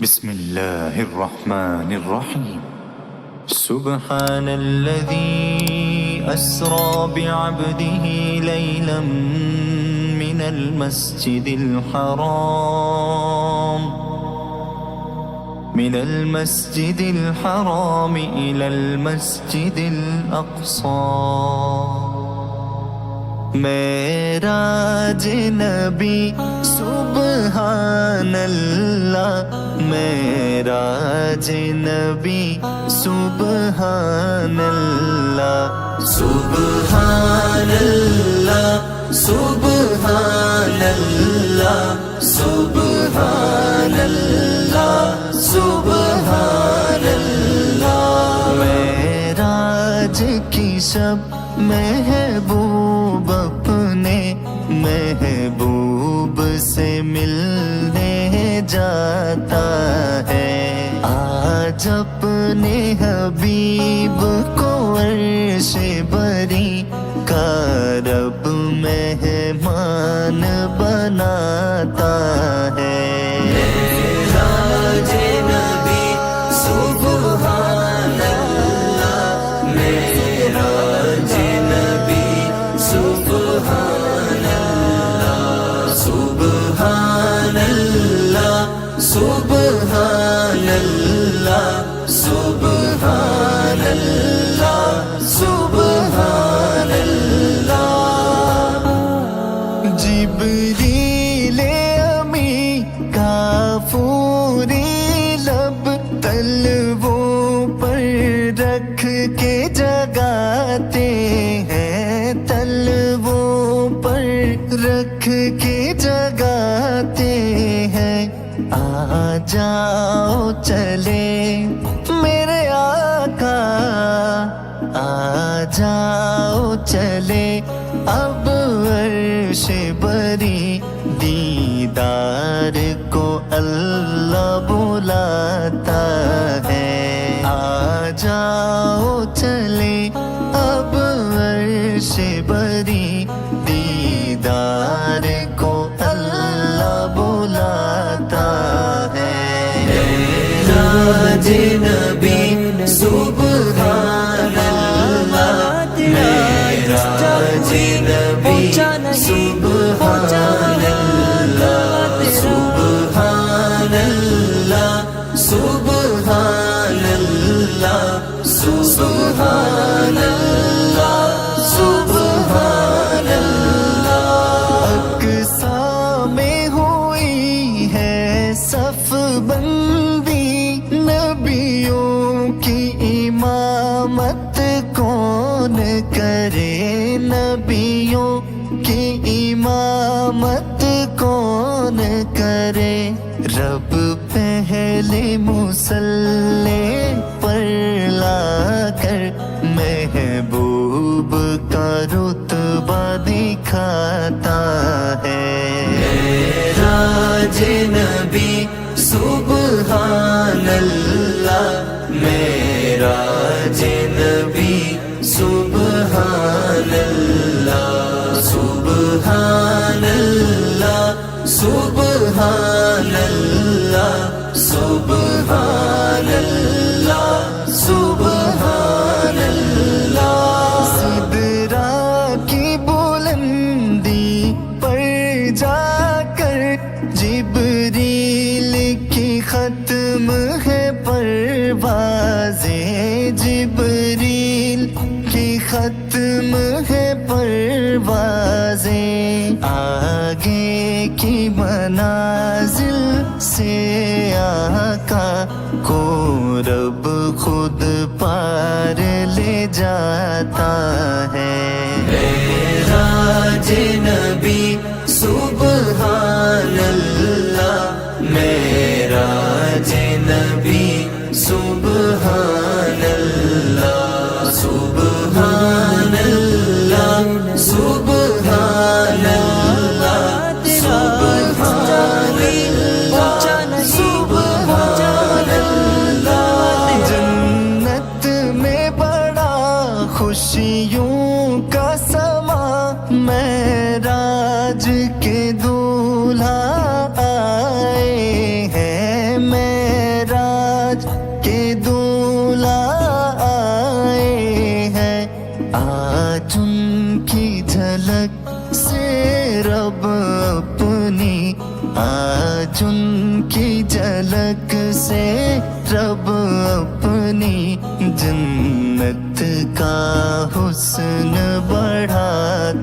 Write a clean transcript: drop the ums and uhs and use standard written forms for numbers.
بسم الله الرحمن الرحيم سبحان الذي أسرى بعبده ليلا من المسجد الحرام إلى المسجد الأقصى معراج نبی سبحان اللہ معراج نبی سبحان اللہ سبحان اللہ سبحان اللہ سبحان اللہ سبحان اللہ معراج کی شب محبوب اپنے محبوب سے ملنے جاتا ہے آج اپنے حبیب کو عرش بری کا رب مہمان بناتا ہے معراج نبی سبحان اللہ معراج نبی سبحان اللہ سبحان اللہ سبحان اللہ سبحان اللہ سبحان اللہ جبریل امی کافوری لب تلووں پر رکھ کے جگاتے ہیں تلووں پر رکھ کے جگاتے ہیں آ جاؤ چلے میرے آقا آ جاؤ چلے اب عرش بری دیدار کو اللہ بلاتا ہے آ جاؤ چلے اب عرش بری دیدار کو اللہ بلاتا ہے معراج نبی سبحان اللہ معراج نبی سبحان اللہ سبحان اللہ سبحان اللہ سبحان اللہ سبحان اللہ اقصیٰ میں ہوئی ہے صف بندی نبیوں کی امامت کون کرے نبیوں کی امامت کون کرے رب پہلے مصلی پر لا کر محبوب کا رتبہ دکھاتا ہے معراج نبی سبحان اللہ معراج نبی سبحان اللہ سبحان اللہ سبحان اللہ سبحان اللہ سبحان اللہ سدرا کی بلندی پر جا کر جبریل کی ختم ہے پروازیں جبریل کی ختم ہے پروازیں آگے کی منازل سے آقا کو رب خود پار لے جاتا ہے معراج نبی سبحان اللہ معراج نبی سبحان اللہ سبحان اللہ سبحان اللہ سبحان اللہ سبحان اللہ جنت میں بڑا خوشیوں کا سما معراج کے دولہا آئے ہیں آج کے دولہا آئے ہیں آج ان کی جھلک سے رب اپنی آج ان کی جھلک سے رب اپنی جنت کا حسن بڑھاتا